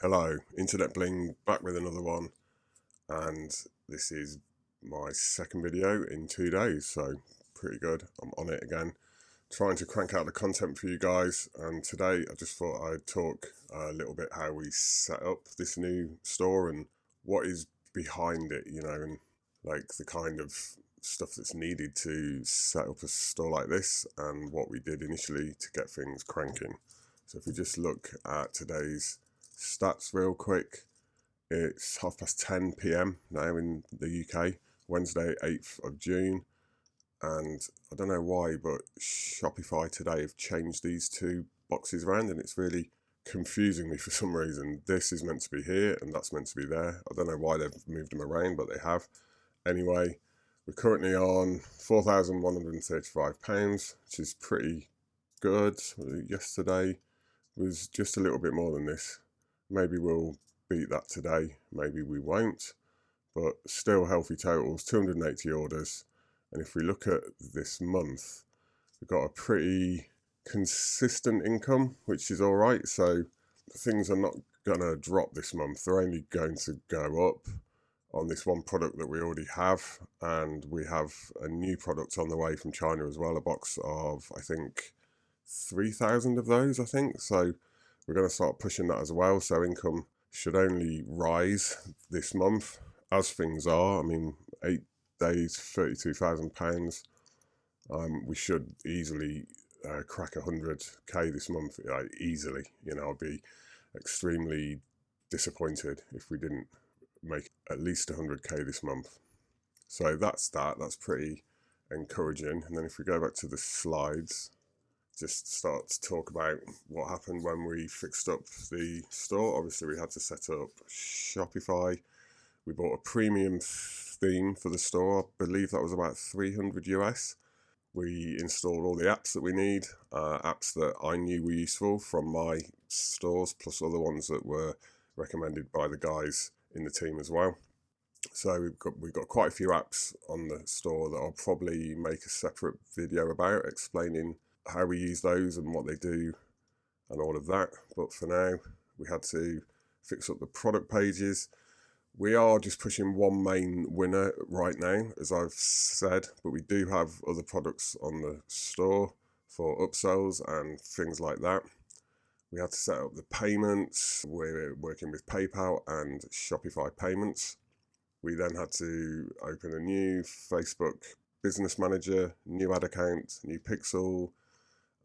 Hello, Internet Bling, back with another one, and this is my second video in 2 days, so pretty good. I'm on it again, trying to crank out the content for you guys, and today I just thought I'd talk a little bit how we set up this new store and what is behind it, and like the kind of stuff that's needed to set up a store like this and what we did initially to get things cranking. So if we just look at today's stats real quick, it's 10:30 p.m. now in the UK, Wednesday 8th of June, and I don't know why, but Shopify today have changed these two boxes around and it's really confusing me for some reason. This is meant to be here and that's meant to be there. I don't know why they've moved them around, but they have. Anyway, we're currently on £4,135, which is pretty good. Yesterday was just a little bit more than this. Maybe we'll beat that today, maybe we won't, but still healthy totals, 280 orders. And if we look at this month, we've got a pretty consistent income, which is all right. So things are not going to drop this month. They're only going to go up on this one product that we already have. And we have a new product on the way from China as well, a box of, I think, 3,000 of those, I think. So we're going to start pushing that as well. So income should only rise this month as things are. I mean, 8 days, £32,000. We should easily crack 100k this month, easily. I'd be extremely disappointed if we didn't make at least 100k this month. So that's pretty encouraging. And then if we go back to the slides, just start to talk about what happened when we fixed up the store. Obviously, we had to set up Shopify. We bought a premium theme for the store. I believe that was about 300 US. We installed all the apps that we need, apps that I knew were useful from my stores, plus other ones that were recommended by the guys in the team as well. So we've got quite a few apps on the store that I'll probably make a separate video about, explaining how we use those and what they do and all of that. But for now, we had to fix up the product pages. We are just pushing one main winner right now, as I've said, but we do have other products on the store for upsells and things like that. We had to set up the payments. We're working with PayPal and Shopify payments. We then had to open a new Facebook business manager, new ad account, new pixel,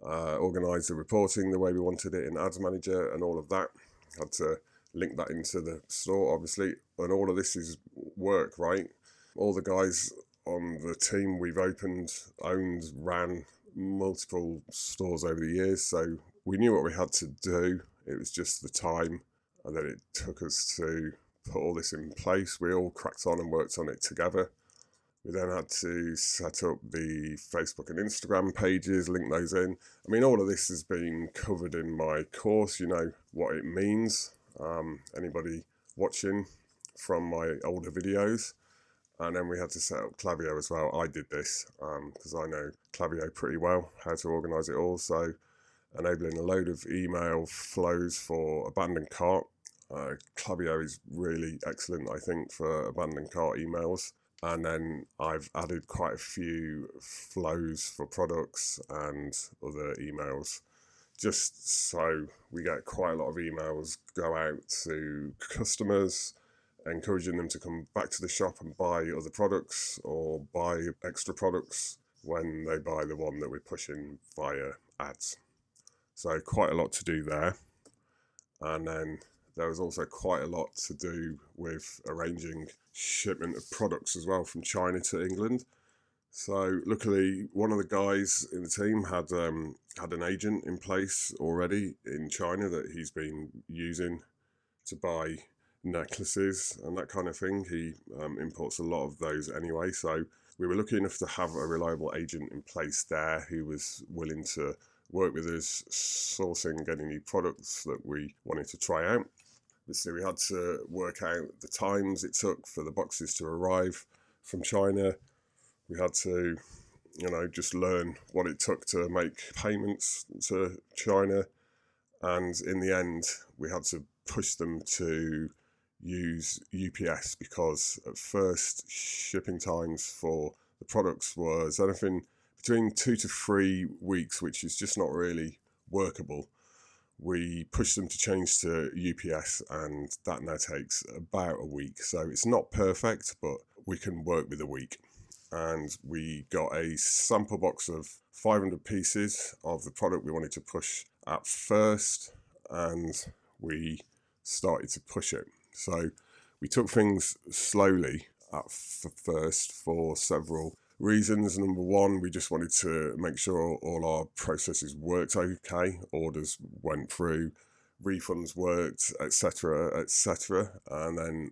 organise the reporting the way we wanted it in Ads Manager and all of that. Had to link that into the store, obviously, and all of this is work, right? All the guys on the team we've owned, ran multiple stores over the years, so we knew what we had to do. It was just the time that it took us to put all this in place. We all cracked on and worked on it together. We then had to set up the Facebook and Instagram pages, link those in. I mean, all of this has been covered in my course. You know what it means. Anybody watching from my older videos. And then we had to set up Klaviyo as well. I did this because I know Klaviyo pretty well, how to organise it all. So enabling a load of email flows for abandoned cart. Klaviyo is really excellent, I think, for abandoned cart emails. And then I've added quite a few flows for products and other emails, just so we get quite a lot of emails go out to customers, encouraging them to come back to the shop and buy other products or buy extra products when they buy the one that we're pushing via ads. So quite a lot to do there. And then there was also quite a lot to do with arranging shipment of products as well from China to England. So luckily, one of the guys in the team had an agent in place already in China that he's been using to buy necklaces and that kind of thing. He imports a lot of those anyway. So we were lucky enough to have a reliable agent in place there who was willing to work with us, sourcing any new products that we wanted to try out. Obviously, we had to work out the times it took for the boxes to arrive from China. We had to, just learn what it took to make payments to China And in the end, we had to push them to use UPS because at first shipping times for the products was anything between 2 to 3 weeks, which is just not really workable. We pushed them to change to UPS, and that now takes about a week. So it's not perfect, but we can work with a week. And we got a sample box of 500 pieces of the product we wanted to push at first, and we started to push it. So we took things slowly at first for several reasons. Number one, we just wanted to make sure all our processes worked okay, orders went through, refunds worked, etc., etc. And then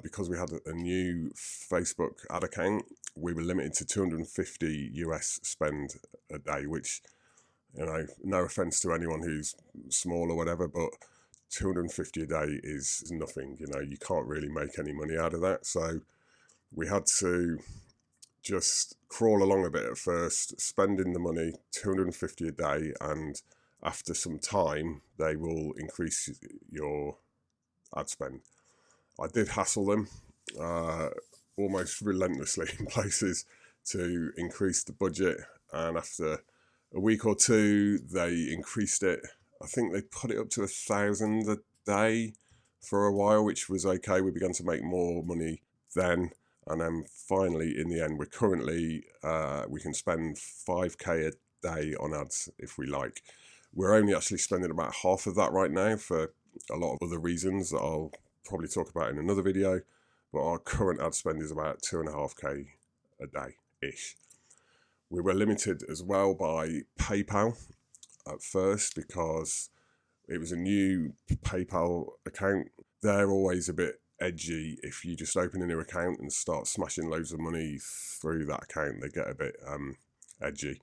because we had a new Facebook ad account, we were limited to 250 US spend a day, which, no offense to anyone who's small or whatever, but 250 a day is nothing. You can't really make any money out of that. So we had to just crawl along a bit at first, spending the money, 250 a day, and after some time, they will increase your ad spend. I did hassle them almost relentlessly in places to increase the budget, and after a week or two, they increased it. I think they put it up to 1,000 a day for a while, which was okay. We began to make more money then. And then finally, in the end, we can spend 5k a day on ads if we like. We're only actually spending about half of that right now for a lot of other reasons that I'll probably talk about in another video. But our current ad spend is about 2.5k a day-ish. We were limited as well by PayPal at first because it was a new PayPal account. They're always a bit edgy. If you just open a new account and start smashing loads of money through that account, they get a bit edgy.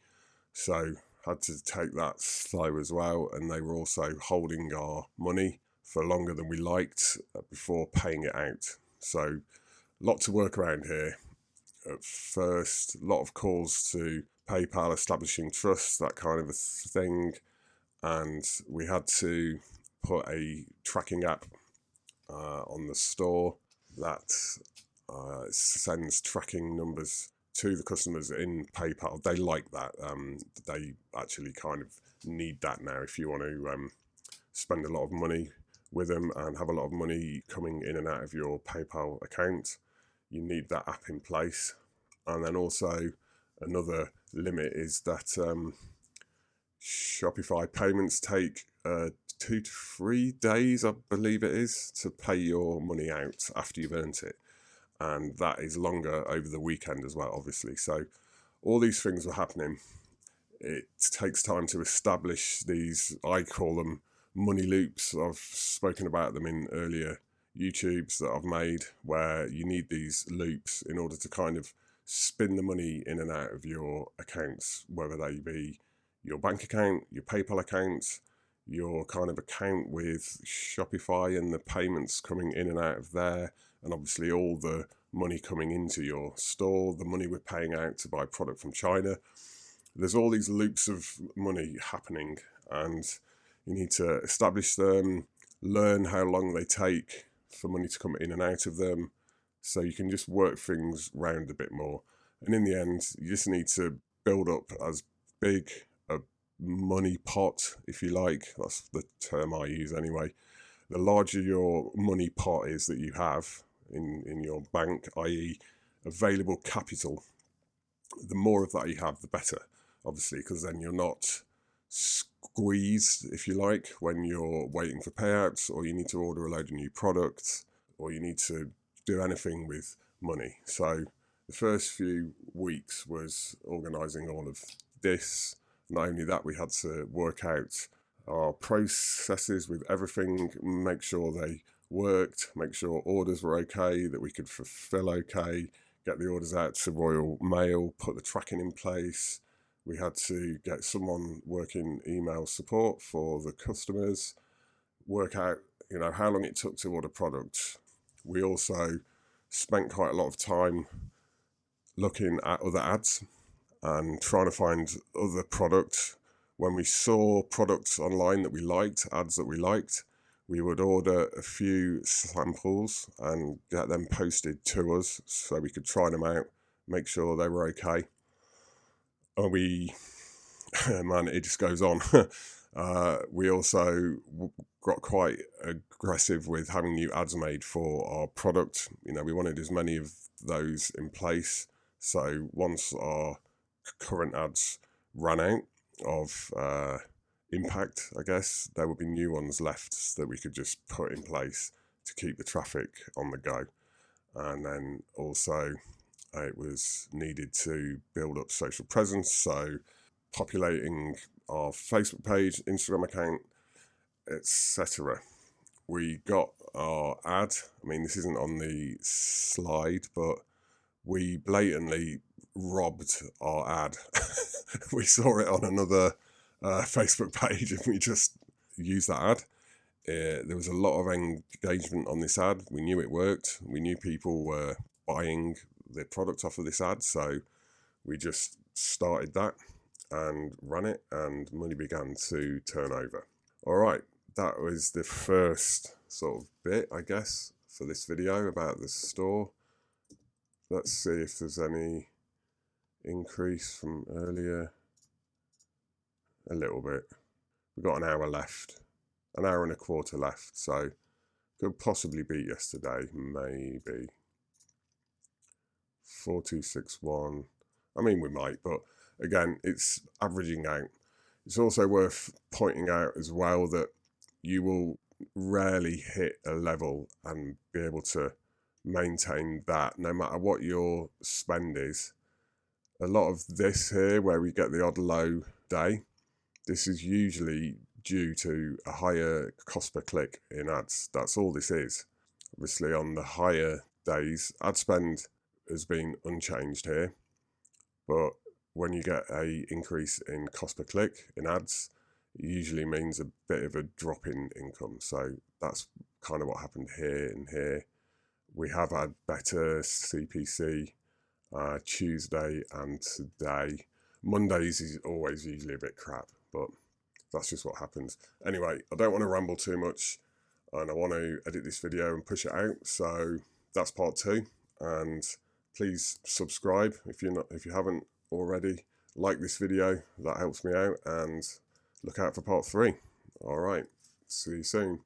So had to take that slow as well, and they were also holding our money for longer than we liked before paying it out. So a lot to work around here. At first, a lot of calls to PayPal, establishing trust, that kind of a thing, and we had to put a tracking app on the store that sends tracking numbers to the customers in PayPal. They like that. They actually kind of need that now if you want to spend a lot of money with them and have a lot of money coming in and out of your PayPal account. You need that app in place. And then also another limit is that Shopify payments take 2 to 3 days, I believe it is, to pay your money out after you've earned it. And that is longer over the weekend as well, obviously. So all these things were happening. It takes time to establish these, I call them money loops. I've spoken about them in earlier YouTubes that I've made, where you need these loops in order to kind of spin the money in and out of your accounts, whether they be your bank account, your PayPal account, your kind of account with Shopify and the payments coming in and out of there, and obviously all the money coming into your store, the money we're paying out to buy product from China. There's all these loops of money happening, and you need to establish them, learn how long they take for money to come in and out of them, so you can just work things round a bit more. And in the end, you just need to build up as big a money pot, if you like. That's the term I use anyway. The larger your money pot is that you have in your bank, i.e. available capital, the more of that you have, the better, obviously, because then you're not squeezed, if you like, when you're waiting for payouts, or you need to order a load of new products, or you need to do anything with money. So the first few weeks was organising all of this. Not only that, we had to work out our processes with everything, make sure they worked, make sure orders were okay, that we could fulfill okay, get the orders out to Royal Mail, put the tracking in place. We had to get someone working email support for the customers, work out, how long it took to order products. We also spent quite a lot of time looking at other ads and trying to find other products when we saw products online that we liked, ads that we liked, we would order a few samples and get them posted to us so we could try them out, make sure they were okay. And man, it just goes on. We also got quite aggressive with having new ads made for our product. We wanted as many of those in place. So once our current ads ran out of impact, I guess, there would be new ones left that we could just put in place to keep the traffic on the go. And then also it was needed to build up social presence, so populating our Facebook page, Instagram account, etc. We got our ad. I mean, this isn't on the slide, but we blatantly robbed our ad. We saw it on another Facebook page and we just used that ad. There was a lot of engagement on this ad. We knew it worked. We knew people were buying the product off of this ad, so we just started that and ran it, and money began to turn over. All right, that was the first sort of bit, I guess, for this video about the store. Let's see if there's any increase from earlier. A little bit. We've got an hour left, an hour and a quarter left, so could possibly beat yesterday, maybe. 4261. I mean, we might, but again, it's averaging out. It's also worth pointing out as well that you will rarely hit a level and be able to maintain that no matter what your spend is. A lot of this here, where we get the odd low day, this is usually due to a higher cost per click in ads. That's all this is. Obviously, on the higher days, ad spend has been unchanged here, but when you get a increase in cost per click in ads, it usually means a bit of a drop in income. So that's kind of what happened here and here. We have had better CPC Tuesday and today. Mondays is always usually a bit crap, but that's just what happens. Anyway, I don't want to ramble too much, and I want to edit this video and push it out. So that's part 2, and please subscribe if you haven't already. Like this video, that helps me out, and look out for part 3. All right, see you soon.